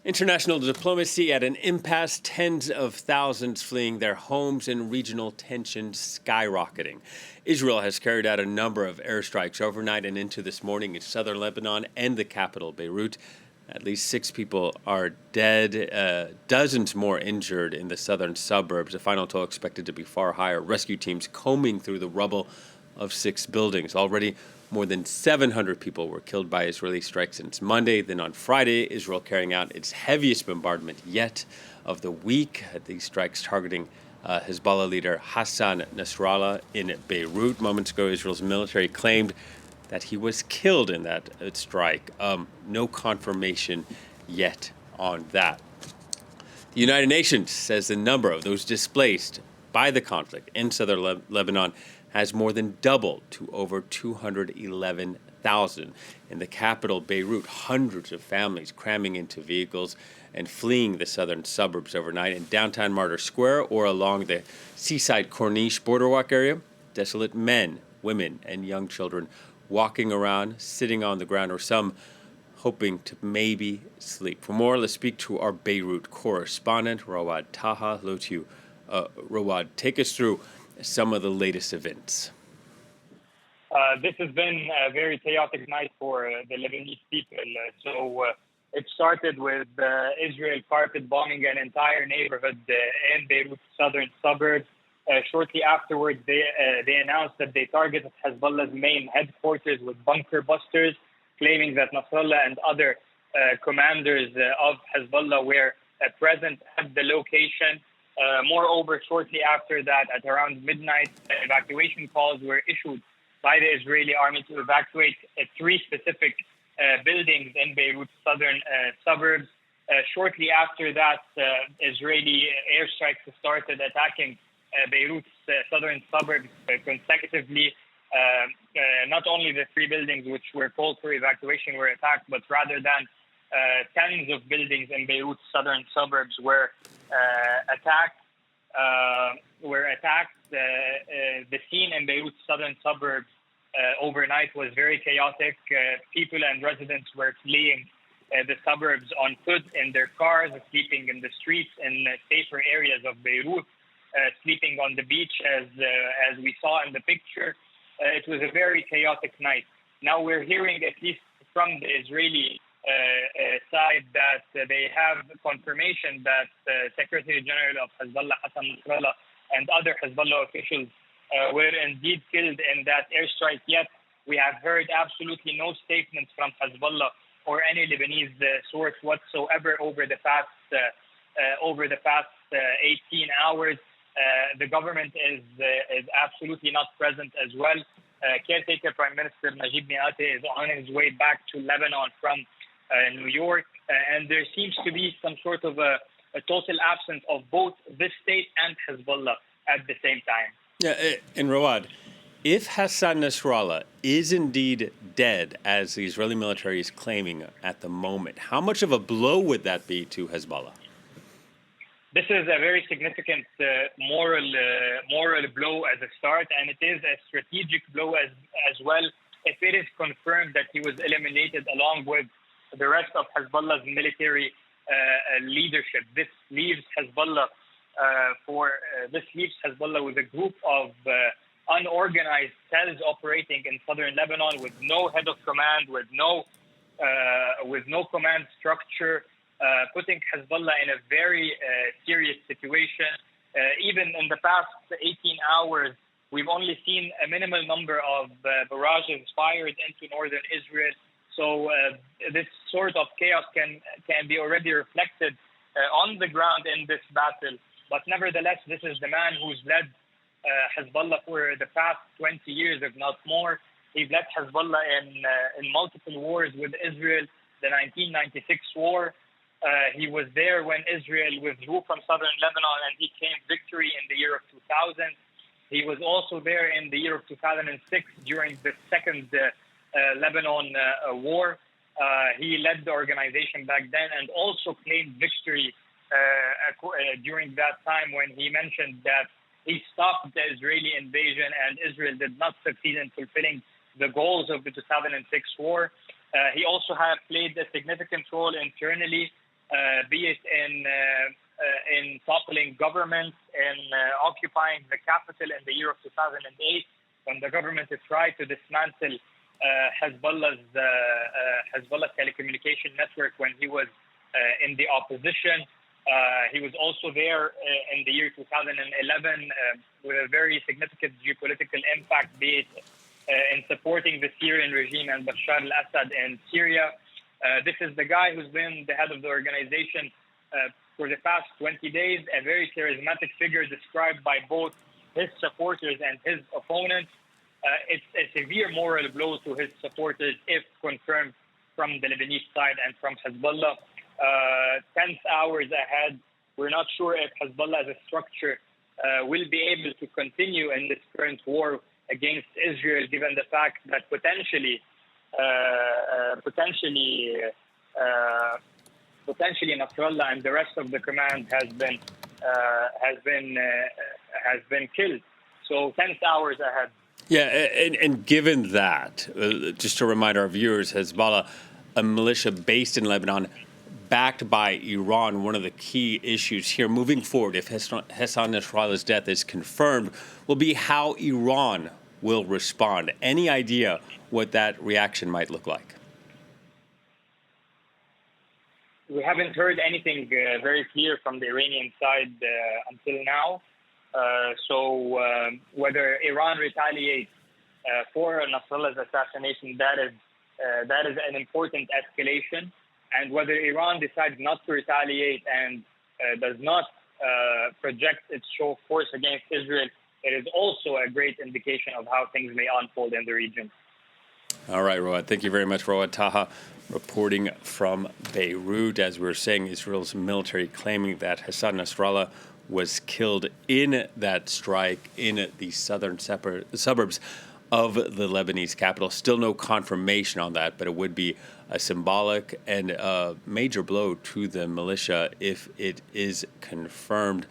International diplomacy at an impasse, tens of thousands fleeing their homes and regional tensions skyrocketing. Israel has carried out a number of airstrikes overnight and into this morning in southern Lebanon and the capital, Beirut. At least 6 people are dead, dozens more injured in the southern suburbs. The final toll expected to be far higher. Rescue teams combing through the rubble of 6 buildings. Already, more than 700 people were killed by Israeli strikes since Monday. Then on Friday, Israel carrying out its heaviest bombardment yet of the week. These strikes targeting Hezbollah leader Hassan Nasrallah in Beirut. Moments ago, Israel's military claimed that he was killed in that strike. No confirmation yet on that. The United Nations says the number of those displaced by the conflict in southern Lebanon has more than doubled to over 211,000. In the capital, Beirut, hundreds of families cramming into vehicles and fleeing the southern suburbs overnight. In downtown Martyr Square or along the seaside Corniche Borderwalk area, desolate men, women, and young children walking around, sitting on the ground, or some hoping to maybe sleep. For more, let's speak to our Beirut correspondent, Rawad Taha. Hello to you. Rawad, take us through some of the latest events. This has been a very chaotic night for the Lebanese people. It started with Israel carpet bombing an entire neighborhood in Beirut's southern suburbs. Shortly afterwards, they announced that they targeted Hezbollah's main headquarters with bunker busters, claiming that Nasrallah and other commanders of Hezbollah were present at the location. Moreover, shortly after that, at around midnight, evacuation calls were issued by the Israeli army to evacuate 3 specific buildings in Beirut's southern suburbs. Shortly after that, Israeli airstrikes started attacking Beirut's southern suburbs consecutively. Not only the 3 buildings which were called for evacuation were attacked, but rather than tens of buildings in Beirut's southern suburbs were attacked. The scene in Beirut's southern suburbs overnight was very chaotic. People and residents were fleeing the suburbs on foot in their cars, sleeping in the streets in safer areas of Beirut, sleeping on the beach as we saw in the picture. It was a very chaotic night. Now we're hearing, at least from the Israeli side, that they have confirmation that Secretary General of Hezbollah, Hassan Nasrallah, and other Hezbollah officials were indeed killed in that airstrike. Yet we have heard absolutely no statements from Hezbollah or any Lebanese source whatsoever over the past 18 hours. The government is absolutely not present as well. Caretaker Prime Minister Najib Mikati is on his way back to Lebanon from New York, and there seems to be some sort of a total absence of both this state and Hezbollah at the same time. Yeah, and Rawad, if Hassan Nasrallah is indeed dead, as the Israeli military is claiming at the moment, how much of a blow would that be to Hezbollah? This is a very significant moral blow as a start, and it is a strategic blow as well if it is confirmed that he was eliminated along with the rest of Hezbollah's military leadership. This leaves Hezbollah with a group of unorganized cells operating in southern Lebanon with no head of command, with no command structure. Putting Hezbollah in a very serious situation. Even in the past 18 hours, we've only seen a minimal number of barrages fired into northern Israel. So this sort of chaos can be already reflected on the ground in this battle. But nevertheless, this is the man who's led Hezbollah for the past 20 years, if not more. He's led Hezbollah in multiple wars with Israel, the 1996 war. He was there when Israel withdrew from southern Lebanon and he claimed victory in the year of 2000. He was also there in the year of 2006 during the second Lebanon war. He led the organization back then and also claimed victory during that time when he mentioned that he stopped the Israeli invasion and Israel did not succeed in fulfilling the goals of the 2006 war. He also played a significant role internally be it in toppling governments, in occupying the capital in the year of 2008, when the government tried to dismantle Hezbollah's telecommunication network when he was in the opposition. He was also there in the year 2011 with a very significant geopolitical impact, be it in supporting the Syrian regime and Bashar al-Assad in Syria. This is the guy who's been the head of the organization for the past 20 days, a very charismatic figure described by both his supporters and his opponents. It's a severe moral blow to his supporters if confirmed from the Lebanese side and from Hezbollah. Tense hours ahead. We're not sure if Hezbollah as a structure will be able to continue in this current war against Israel, given the fact that potentially Nasrallah and the rest of the command has been killed. So tense hours ahead. Yeah, and given that, just to remind our viewers, Hezbollah, a militia based in Lebanon, backed by Iran, one of the key issues here moving forward, if Hassan Nasrallah's death is confirmed, will be how Iran will respond. Any idea what that reaction might look like? We haven't heard anything very clear from the Iranian side until now. So whether Iran retaliates for Nasrallah's assassination, that is an important escalation. And whether Iran decides not to retaliate and does not project its show of force against Israel, it is also a great indication of how things may unfold in the region. All right, Rawad. Thank you very much, Rawad Taha, reporting from Beirut. As we were saying, Israel's military claiming that Hassan Nasrallah was killed in that strike in the southern suburbs of the Lebanese capital. Still no confirmation on that, but it would be a symbolic and a major blow to the militia if it is confirmed.